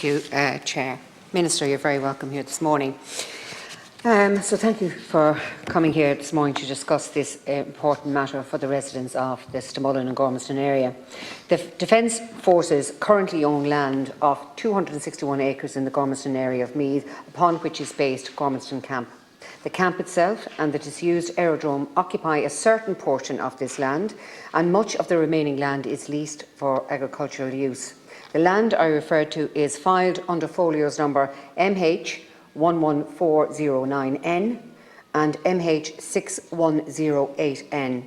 Thank you, Chair. Minister, you're very welcome here this morning. So thank you for coming here this morning to discuss this important matter for the residents of the Stamullen and Gormanston area. The Defence Forces currently own land of 261 acres in the Gormanston area of Meath, upon which is based Gormanston Camp. The camp itself and the disused aerodrome occupy a certain portion of this land, and much of the remaining land is leased for agricultural use. The land I refer to is filed under folios number MH11409N and MH6108N.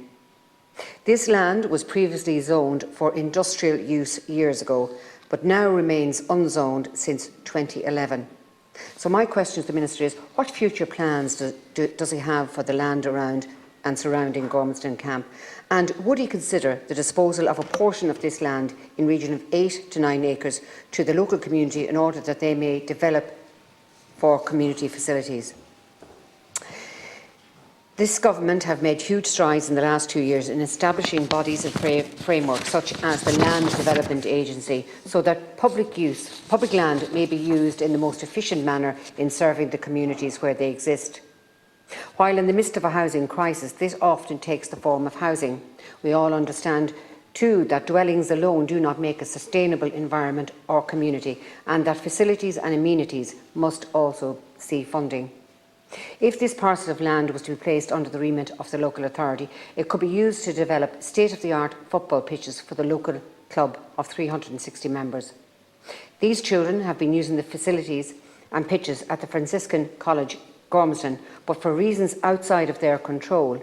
This land was previously zoned for industrial use years ago, but now remains unzoned since 2011. So my question to the Minister is, what future plans does he have for the land around and surrounding Gormanston Camp? And would he consider the disposal of a portion of this land in region of 8 to 9 acres to the local community in order that they may develop for community facilities? This government have made huge strides in the last 2 years in establishing bodies and frameworks such as the Land Development Agency, so that public land may be used in the most efficient manner in serving the communities where they exist. While in the midst of a housing crisis, this often takes the form of housing. We all understand too that dwellings alone do not make a sustainable environment or community, and that facilities and amenities must also see funding. If this parcel of land was to be placed under the remit of the local authority, it could be used to develop state-of-the-art football pitches for the local club of 360 members. These children have been using the facilities and pitches at the Franciscan College, Gormanston, but for reasons outside of their control,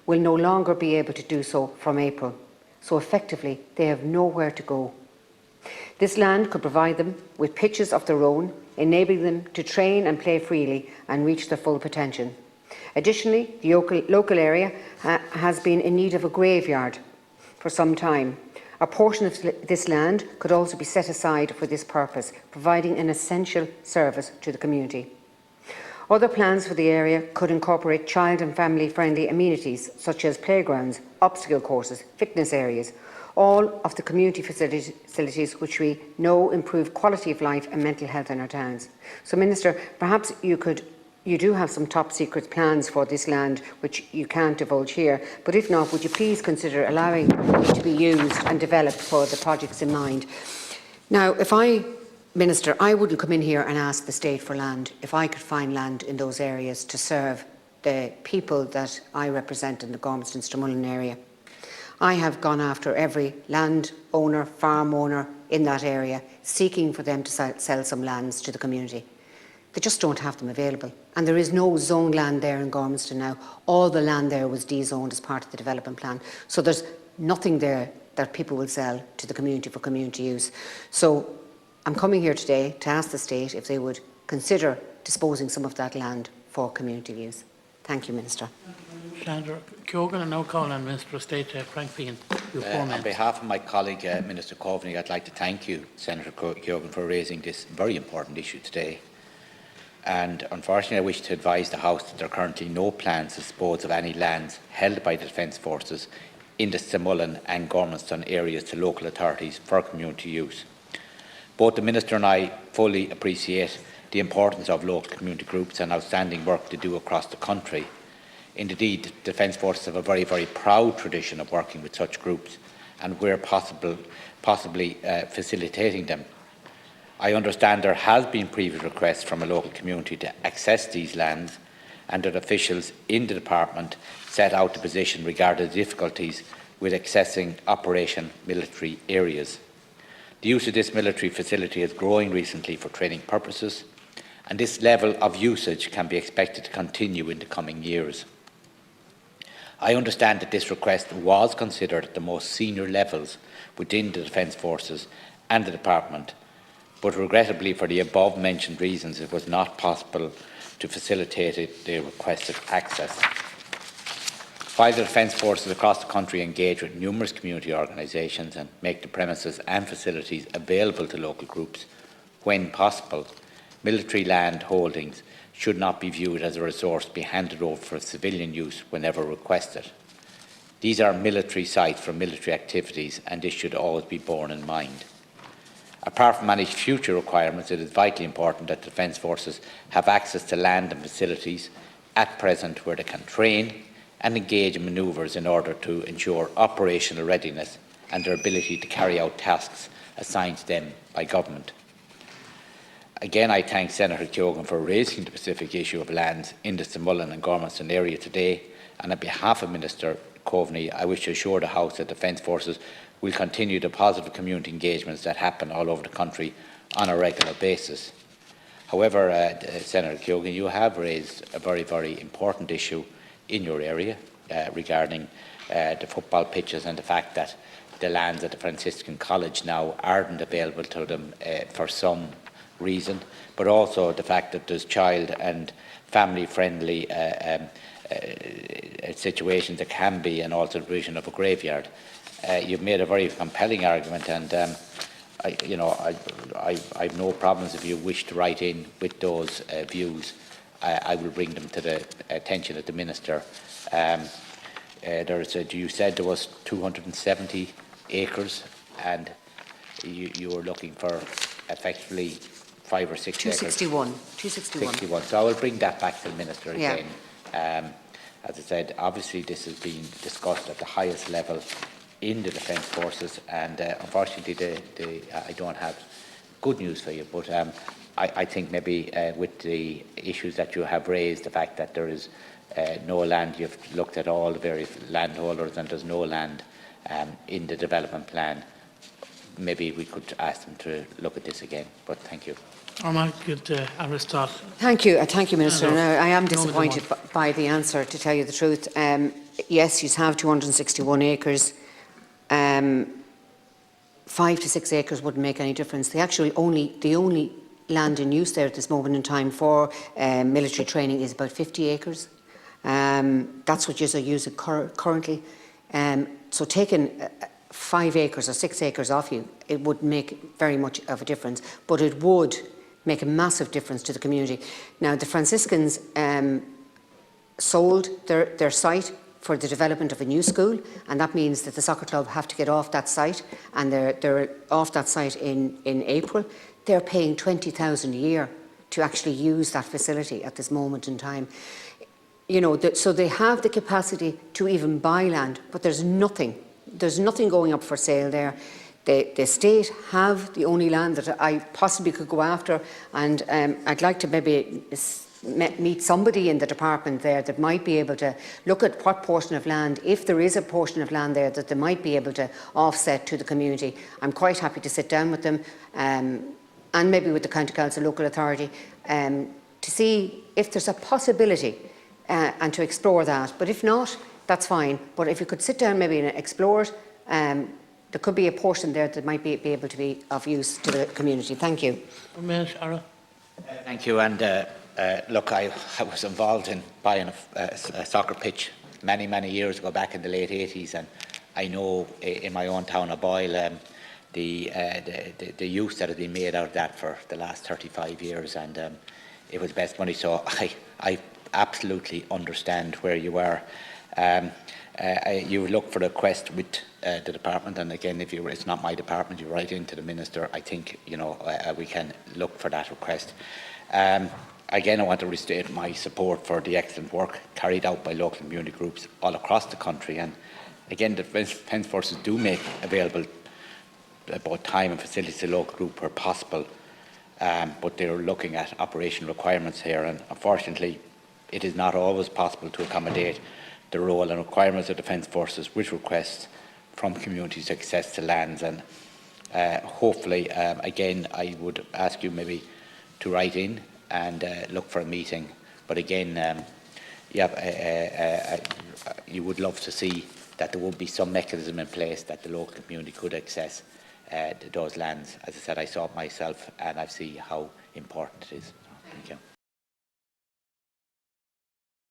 will no longer be able to do so from April. So effectively, they have nowhere to go. This land could provide them with pitches of their own, enabling them to train and play freely and reach their full potential. Additionally, the local area has been in need of a graveyard for some time. A portion of this land could also be set aside for this purpose, providing an essential service to the community. Other plans for the area could incorporate child and family-friendly amenities such as playgrounds, obstacle courses, fitness areas, all of the community facilities which we know improve quality of life and mental health in our towns. So, Minister, perhaps you do have some top secret plans for this land which you can't divulge here, but if not, would you please consider allowing it to be used and developed for the projects in mind? Now, Minister, I wouldn't come in here and ask the state for land if I could find land in those areas to serve the people that I represent in the Gormanston Stamullen area. I have gone after every land owner, farm owner in that area, seeking for them to sell some lands to the community. They just don't have them available. And there is no zoned land there in Gormanston now. All the land there was dezoned as part of the development plan. So there's nothing there that people will sell to the community for community use. So I'm coming here today to ask the state if they would consider disposing some of that land for community use. Thank you, Minister. Senator Keogan, and now calling on Minister of State Frank Bean. On behalf of my colleague Minister Coveney, I'd like to thank you, Senator Keogan, for raising this very important issue today. And unfortunately, I wish to advise the House that there are currently no plans to dispose of any lands held by the Defence Forces in the Stamullen and Gormanston areas to local authorities for community use. Both the Minister and I fully appreciate the importance of local community groups and outstanding work they do across the country. Indeed, the Defence Forces have a very, very proud tradition of working with such groups and, where possible, possibly facilitating them. I understand there has been previous requests from a local community to access these lands, and that officials in the department set out the position regarding the difficulties with accessing Operation military areas. The use of this military facility is growing recently for training purposes, and this level of usage can be expected to continue in the coming years. I understand that this request was considered at the most senior levels within the Defence Forces and the Department, but regrettably for the above-mentioned reasons it was not possible to facilitate the requested access. While the Defence Forces across the country engage with numerous community organisations and make the premises and facilities available to local groups, when possible, military land holdings should not be viewed as a resource to be handed over for civilian use whenever requested. These are military sites for military activities, and this should always be borne in mind. Apart from any future requirements, it is vitally important that the Defence Forces have access to land and facilities at present where they can train and engage in manoeuvres in order to ensure operational readiness and their ability to carry out tasks assigned to them by government. Again, I thank Senator Keogan for raising the specific issue of lands in the Stamullen and Gormanston area today, and on behalf of Minister Coveney, I wish to assure the House that Defence Forces will continue the positive community engagements that happen all over the country on a regular basis. However, Senator Keogan, you have raised a very, very important issue in your area regarding the football pitches and the fact that the lands at the Franciscan College now aren't available to them for some reason, but also the fact that there's child and family-friendly situations that can be, and also the provision of a graveyard. You've made a very compelling argument, and I've no problems if you wish to write in with those views. I will bring them to the attention of the Minister. You said there was 270 acres, and you were looking for effectively 5 or 6 261. acres. 261. 261. So I will bring that back to the Minister again. Yeah. As I said, obviously this has been discussed at the highest level in the Defence Forces, and unfortunately I don't have good news for you, but I think maybe with the issues that you have raised, the fact that there is no land, you've looked at all the various landholders and there's no land in the development plan, maybe we could ask them to look at this again. But thank you. Thank you, Minister. Now, I am disappointed by the answer, to tell you the truth. Yes, you have 261 acres. 5 to 6 acres wouldn't make any difference. The only land in use there at this moment in time for military training is about 50 acres. That's what you're using currently. So taking 5 acres or 6 acres off you, it wouldn't make very much of a difference, but it would make a massive difference to the community. Now, the Franciscans sold their site for the development of a new school, and that means that the soccer club have to get off that site, and they're off that site in April. They're paying $20,000 a year to actually use that facility at this moment in time. You know, so they have the capacity to even buy land, but there's nothing going up for sale there. The state have the only land that I possibly could go after, and I'd like to maybe meet somebody in the department there that might be able to look at what portion of land, if there is a portion of land there that they might be able to offset to the community. I'm quite happy to sit down with them and maybe with the County Council Local Authority to see if there's a possibility and to explore that. But if not, that's fine. But if you could sit down maybe and explore it, there could be a portion there that might be able to be of use to the community. Thank you. Thank you. And look, I was involved in buying a soccer pitch many years ago, back in the late 80s, and I know in my own town of Boyle the use that has been made out of that for the last 35 years, and it was best money. So I absolutely understand where you are. You look for a request with the department, and again, if it's not my department, you write into the Minister. I think we can look for that request. Again, I want to restate my support for the excellent work carried out by local community groups all across the country. And again, the Defence Forces do make available both time and facilities to the local group where possible, but they're looking at operational requirements here, and unfortunately, it is not always possible to accommodate the role and requirements of Defence Forces with requests from communities to access to lands. And hopefully, again, I would ask you maybe to write in and look for a meeting. But again, you would love to see that there would be some mechanism in place that the local community could access those lands. As I said, I saw it myself, and I see how important it is.